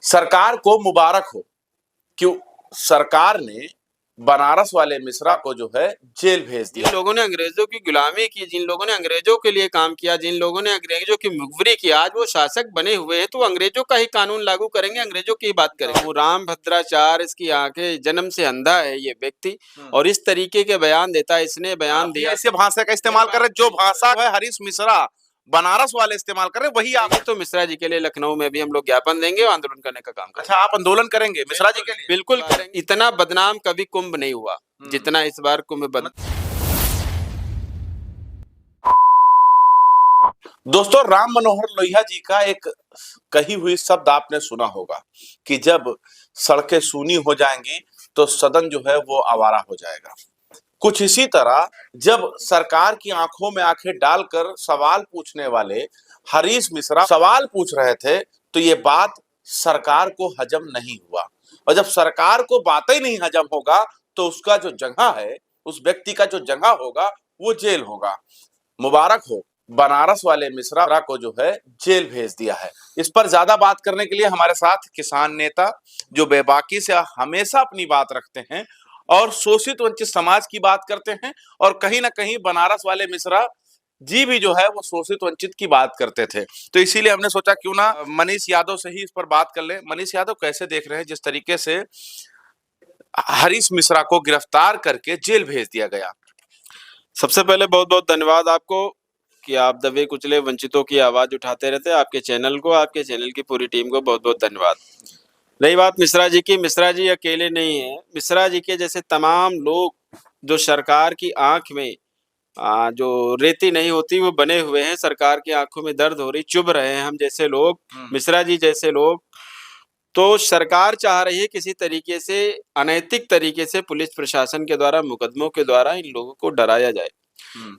सरकार को मुबारक हो कि सरकार ने बनारस वाले मिश्रा को जो है जेल भेज दिया। जिन लोगों ने अंग्रेजों की गुलामी की, जिन लोगों ने अंग्रेजों के लिए काम किया, जिन लोगों ने अंग्रेजों की मुखबिरी की, आज वो शासक बने हुए हैं तो अंग्रेजों का ही कानून लागू करेंगे, अंग्रेजों की ही बात करेंगे। राम भद्राचार्य, इसकी आंखें जन्म से अंधा है ये व्यक्ति, और इस तरीके के बयान देता है। इसने बयान दिया, ऐसे भाषा का इस्तेमाल कर रहे, जो भाषा है हरीश मिश्रा बनारस वाले इस्तेमाल कर रहे, वही आप। तो मिश्रा जी के लिए लखनऊ में भी हम लोग ज्ञापन देंगे और आंदोलन करने का काम करेंगे। अच्छा, आप आंदोलन करेंगे मिश्रा जी के लिए? बिल्कुल करेंगे। इतना बदनाम कभी कुंभ नहीं हुआ जितना इस बार कुंभ दोस्तों, राम मनोहर लोहिया जी का एक कही हुई शब्द आपने सुना होगा कि जब सड़कें सूनी हो जाएंगी तो सदन जो है वो आवारा हो जाएगा। कुछ इसी तरह जब सरकार की आंखों में आंखें डालकर सवाल पूछने वाले हरीश मिश्रा सवाल पूछ रहे थे तो ये बात सरकार को हजम नहीं हुआ, और जब सरकार को बातें ही नहीं हजम होगा तो उसका जो जगह है, उस व्यक्ति का जो जगह होगा वो जेल होगा। मुबारक हो, बनारस वाले मिश्रा को जो है जेल भेज दिया है। इस पर ज्यादा बात करने के लिए हमारे साथ किसान नेता जो बेबाकी से हमेशा अपनी बात रखते हैं और शोषित वंचित समाज की बात करते हैं, और कहीं ना कहीं बनारस वाले मिश्रा जी भी जो है वो शोषित वंचित की बात करते थे। तो इसीलिए हमने सोचा क्यों ना मनीष यादव से ही इस पर बात कर ले। मनीष यादव, कैसे देख रहे हैं जिस तरीके से हरीश मिश्रा को गिरफ्तार करके जेल भेज दिया गया? सबसे पहले बहुत बहुत धन्यवाद आपको कि आप दबे कुचले वंचितों की आवाज उठाते रहते हैं। आपके चैनल को, आपके चैनल की पूरी टीम को बहुत बहुत धन्यवाद। रही बात मिश्रा जी की, मिश्रा जी अकेले नहीं है। मिश्रा जी के जैसे तमाम लोग जो सरकार की आंख में जो रेती नहीं होती वो बने हुए हैं, सरकार की आंखों में दर्द हो रही, चुभ रहे हैं हम जैसे लोग, मिश्रा जी जैसे लोग। तो सरकार चाह रही है किसी तरीके से, अनैतिक तरीके से पुलिस प्रशासन के द्वारा, मुकदमों के द्वारा इन लोगों को डराया जाए।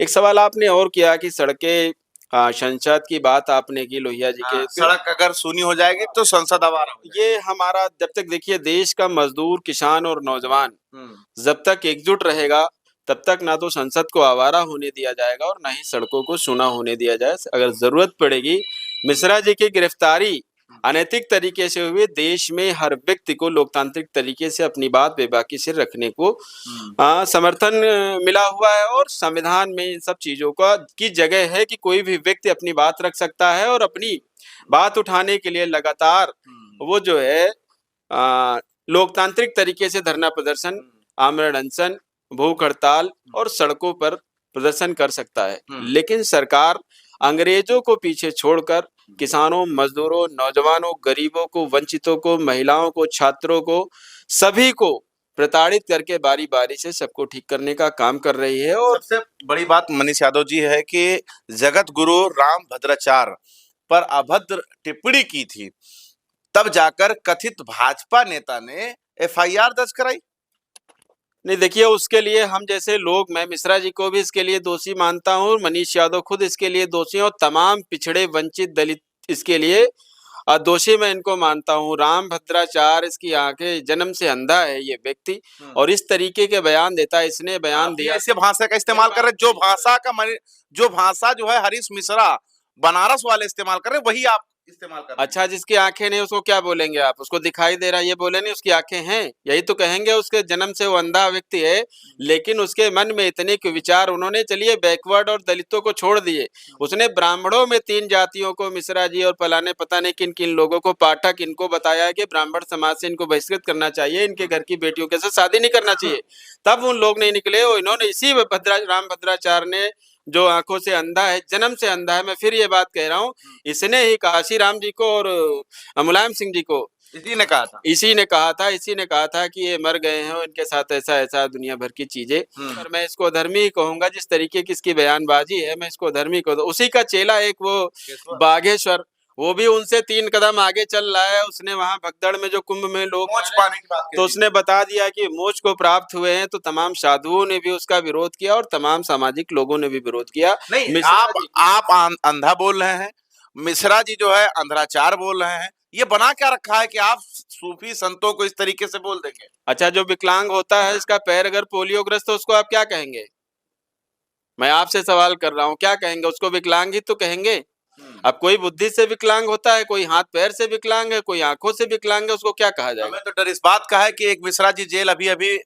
एक सवाल आपने और किया कि सड़कें, संसद की बात आपने की लोहिया जी के। सड़क अगर सूनी हो जाएगी तो संसद आवारा हो जाएगी। ये हमारा, जब तक देखिए देश का मजदूर, किसान और नौजवान जब तक एकजुट रहेगा तब तक ना तो संसद को आवारा होने दिया जाएगा और ना ही सड़कों को सूना होने दिया जाए। अगर जरूरत पड़ेगी, मिश्रा जी की गिरफ्तारी अनैतिक तरीके से हुए, देश में हर व्यक्ति को लोकतांत्रिक तरीके से अपनी बात बेबाकी से रखने को समर्थन मिला हुआ है, और संविधान में इन सब चीजों का की जगह है कि कोई भी व्यक्ति अपनी बात रख सकता है और अपनी बात उठाने के लिए लगातार वो जो है लोकतांत्रिक तरीके से धरना प्रदर्शन, आमरण अनशन, भूख हड़ताल और सड़कों पर प्रदर्शन कर सकता है। लेकिन सरकार अंग्रेजों को पीछे छोड़कर किसानों, मजदूरों, नौजवानों, गरीबों को, वंचितों को, महिलाओं को, छात्रों को, सभी को प्रताड़ित करके बारी बारी से सबको ठीक करने का काम कर रही है। और सबसे बड़ी बात मनीष यादव जी है कि जगत गुरु राम भद्राचार्य पर अभद्र टिप्पणी की थी, तब जाकर कथित भाजपा नेता ने एफआईआर दर्ज कराई। नहीं, देखिए उसके लिए हम जैसे लोग, मैं मिश्रा जी को भी इसके लिए दोषी मानता हूँ, मनीष यादव खुद इसके लिए दोषी हैं, और तमाम पिछड़े, वंचित, दलित इसके लिए दोषी मैं इनको मानता हूँ। राम भद्राचार्य, इसकी आंखें जन्म से अंधा है ये व्यक्ति, और इस तरीके के बयान देता है। इसने बयान दिया, ऐसे भाषा का इस्तेमाल कर रहे, जो भाषा जो है हरीश मिश्रा बनारस वाले इस्तेमाल कर रहे, वही आप इस्तेमाल कर रहे। अच्छा, जिसकी आंखें नहीं उसको क्या बोलेंगे आप? उसको दिखाई दे रहा है ये बोले नहीं उसकी आंखें हैं, यही तो कहेंगे। उसके जन्म से वो अंधा व्यक्ति है, लेकिन उसके मन में इतने के विचार, उन्होंने चलिए बैकवर्ड और दलितों को छोड़ दिए, उसने ब्राह्मणों में 3 जातियों को, मिश्रा जी और पलाने पता नहीं किन किन लोगों को, पाठक, इनको बताया कि ब्राह्मण समाज से इनको बहिष्कृत करना चाहिए, इनके घर की बेटियों के साथ शादी नहीं करना चाहिए। तब उन लोग नहीं निकले, इन्होंने इसी राम भद्राचार्य ने, जो आंखों से अंधा है, जन्म से अंधा है, मैं फिर ये बात कह रहा हूँ, इसने ही काशी राम जी को और मुलायम सिंह जी को इसी ने कहा था कि ये मर गए हैं और इनके साथ ऐसा ऐसा दुनिया भर की चीजें। पर मैं इसको अधर्मी ही कहूंगा, जिस तरीके की इसकी बयानबाजी है, मैं इसको अधर्मी कहूँ। उसी का चेला एक वो बागेश्वर, वो भी उनसे 3 कदम आगे चल रहा है। उसने वहां भगदड़ में जो कुंभ में लोग मोक्ष पाने की बात तो उसने बता दिया कि मोक्ष को प्राप्त हुए हैं, तो तमाम साधुओं ने भी उसका विरोध किया और तमाम सामाजिक लोगों ने भी विरोध किया। नहीं, आप अंधा बोल रहे हैं, मिश्रा जी जो है अंधराचार बोल रहे हैं, ये बना क्या रखा है कि आप सूफी संतों को इस तरीके से बोल देंगे? अच्छा, जो विकलांग होता है, इसका पैर अगर पोलियोग्रस्त, तो उसको आप क्या कहेंगे? मैं आपसे सवाल कर रहा हूँ, क्या कहेंगे? उसको विकलांग ही तो कहेंगे। अब कोई बुद्धि से विकलांग होता है, कोई हाथ पैर से विकलांग है, कोई आंखों से विकलांग है, उसको क्या कहा जाएगा? हमें तो डर इस बात का है कि एक मिश्रा जी जेल अभी अभी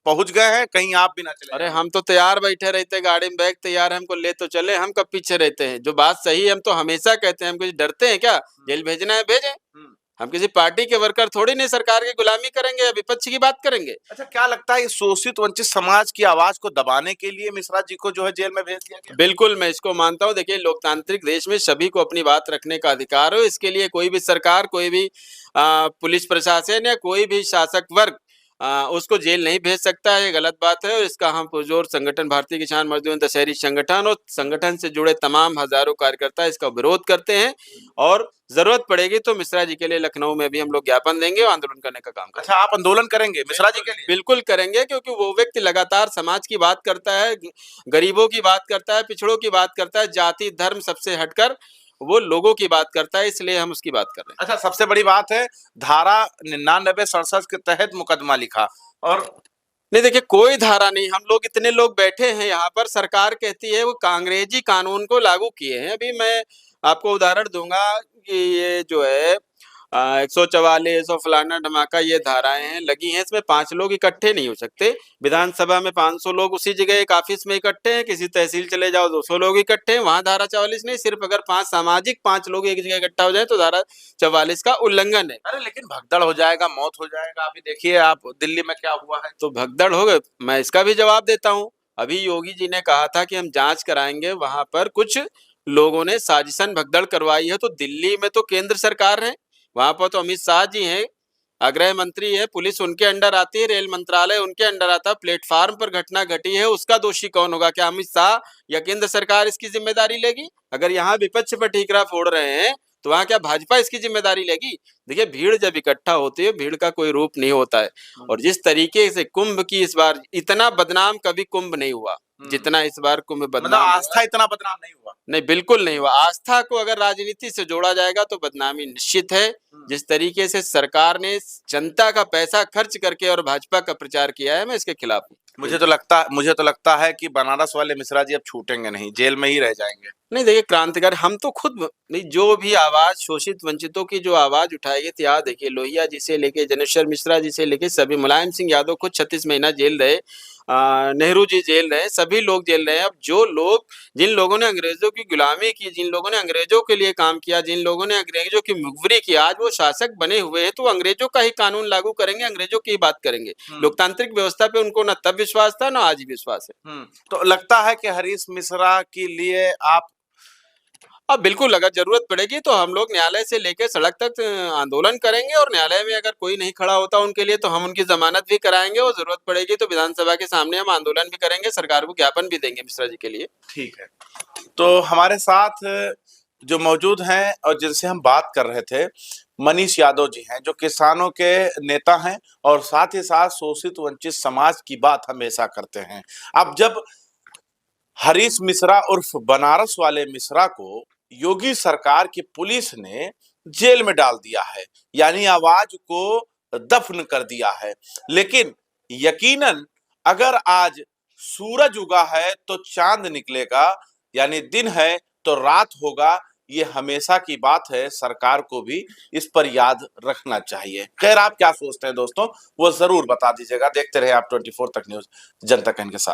पहुंच गए हैं, कहीं आप भी ना चले अरे जाएं। हम तो तैयार बैठे रहते, गाड़ी में बैग तैयार है, हमको ले तो चले, हम कब पीछे रहते हैं? जो बात सही है हम तो हमेशा कहते हैं। हम कुछ डरते हैं क्या? जेल भेजना है भेजें। हम किसी पार्टी के वर्कर थोड़ी नहीं सरकार की गुलामी करेंगे या विपक्ष की बात करेंगे। अच्छा, क्या लगता है इस शोषित वंचित समाज की आवाज को दबाने के लिए मिश्रा जी को जो है जेल में भेज दिया गया? बिल्कुल, मैं इसको मानता हूँ। देखिए, लोकतांत्रिक देश में सभी को अपनी बात रखने का अधिकार हो। इसके लिए कोई भी सरकार, कोई भी पुलिस प्रशासन या कोई भी शासक वर्ग उसको जेल नहीं भेज सकता है, ये गलत बात है। और इसका हम पुरजोर संगठन भारतीय किसान मजदूर दशहरी संगठन और संगठन से जुड़े तमाम हजारों कार्यकर्ता इसका विरोध करते हैं। और जरूरत पड़ेगी तो मिश्रा जी के लिए लखनऊ में भी हम लोग ज्ञापन देंगे और आंदोलन करने का काम करेंगे। अच्छा, आप आंदोलन करेंगे मिश्रा जी के लिए? बिल्कुल करेंगे, क्योंकि वो व्यक्ति लगातार समाज की बात करता है, गरीबों की बात करता है, पिछड़ों की बात करता है, जाति धर्म सबसे हटकर वो लोगों की बात करता है, इसलिए हम उसकी बात कर रहे हैं। अच्छा, सबसे बड़ी बात है धारा 99-67 के तहत मुकदमा लिखा और नहीं, देखिए कोई धारा नहीं, हम लोग इतने लोग बैठे हैं यहाँ पर, सरकार कहती है वो अंग्रेजी कानून को लागू किए हैं। अभी मैं आपको उदाहरण दूंगा कि ये जो है 144 और फलाना धमाका ये धाराएं हैं लगी हैं, इसमें 5 लोग इकट्ठे नहीं हो सकते। विधानसभा में 500 लोग उसी जगह एक ऑफिस में इकट्ठे हैं, किसी तहसील चले जाओ 200 लोग इकट्ठे हैं, वहां धारा 44 नहीं। सिर्फ अगर 5 लोग एक जगह इकट्ठा हो जाए तो धारा 44 का उल्लंघन है। अरे लेकिन भगदड़ हो जाएगा, मौत हो जाएगा। अभी देखिए आप दिल्ली में क्या हुआ है। तो भगदड़ हो गए, मैं इसका भी जवाब देता हूँ। अभी योगी जी ने कहा था कि हम जांच कराएंगे, वहां पर कुछ लोगों ने साजिशन भगदड़ करवाई है। तो दिल्ली में तो केंद्र सरकार है, वहां पर तो अमित शाह जी हैं, गृह मंत्री है, पुलिस उनके अंडर आती है, रेल मंत्रालय उनके अंडर आता है। प्लेटफार्म पर घटना घटी है, उसका दोषी कौन होगा? क्या अमित शाह या केंद्र सरकार इसकी जिम्मेदारी लेगी? अगर यहाँ विपक्ष पर ठीकरा फोड़ रहे हैं तो वहां क्या भाजपा इसकी जिम्मेदारी लेगी? देखिए, भीड़ जब इकट्ठा होती है, भीड़ का कोई रूप नहीं होता है। और जिस तरीके से कुंभ की इस बार, इतना बदनाम कभी कुंभ नहीं हुआ जितना इस बार कुंभ मतलब बदनाम हुआ। आस्था इतना बदनाम नहीं हुआ। नहीं, बिल्कुल नहीं हुआ। आस्था को अगर राजनीति से जोड़ा जाएगा तो बदनामी निश्चित है। जिस तरीके से सरकार ने जनता का पैसा खर्च करके और भाजपा का प्रचार किया है, मैं इसके खिलाफ हूँ। मुझे तो लगता है कि बनारस वाले मिश्रा जी अब छूटेंगे नहीं, जेल में ही रह जाएंगे। नहीं, देखिए क्रांतिकारी हम तो खुद नहीं, जो भी आवाज शोषित वंचितों की जो आवाज उठाई गई थी, यहाँ देखिए लोहिया जी से लेके जनेश्वर मिश्रा जी से लेके सभी, मुलायम सिंह यादव खुद 36 महीना जेल रहे, नेहरू जी जेल रहे, सभी लोग जेल रहे। अब जो लोग, जिन लोगों ने अंग्रेजों की गुलामी की, जिन लोगों ने अंग्रेजों के लिए काम किया, जिन लोगों ने अंग्रेजों की मुखबिरी की, आज वो शासक बने हुए हैं, तो अंग्रेजों का ही कानून लागू करेंगे, अंग्रेजों की ही बात करेंगे। लोकतांत्रिक व्यवस्था पे उनको ना तब विश्वास था, ना आज भी विश्वास है। तो लगता है कि हरीश मिश्रा के लिए आप अब बिल्कुल अगर जरूरत पड़ेगी तो हम लोग न्यायालय से लेकर सड़क तक आंदोलन करेंगे, और न्यायालय में अगर कोई नहीं खड़ा होता उनके लिए तो हम उनकी जमानत भी कराएंगे, और जरूरत पड़ेगी तो विधानसभा के सामने हम आंदोलन भी करेंगे, सरकार को ज्ञापन भी देंगे मिश्रा जी के लिए। ठीक है। तो हमारे साथ जो मौजूद हैं और जिनसे हम बात कर रहे थे, मनीष यादव जी हैं, जो किसानों के नेता हैं और साथ ही साथ शोषित वंचित समाज की बात हमेशा करते हैं। अब जब हरीश मिश्रा उर्फ बनारस वाले मिश्रा को योगी सरकार की पुलिस ने जेल में डाल दिया है, यानी आवाज को दफन कर दिया है, लेकिन यकीनन अगर आज सूरज उगा है तो चांद निकलेगा, यानी दिन है तो रात होगा। ये हमेशा की बात है, सरकार को भी इस पर याद रखना चाहिए। खैर, आप क्या सोचते हैं दोस्तों, वो जरूर बता दीजिएगा। देखते रहे आप 24 तक न्यूज़, जनता के साथ।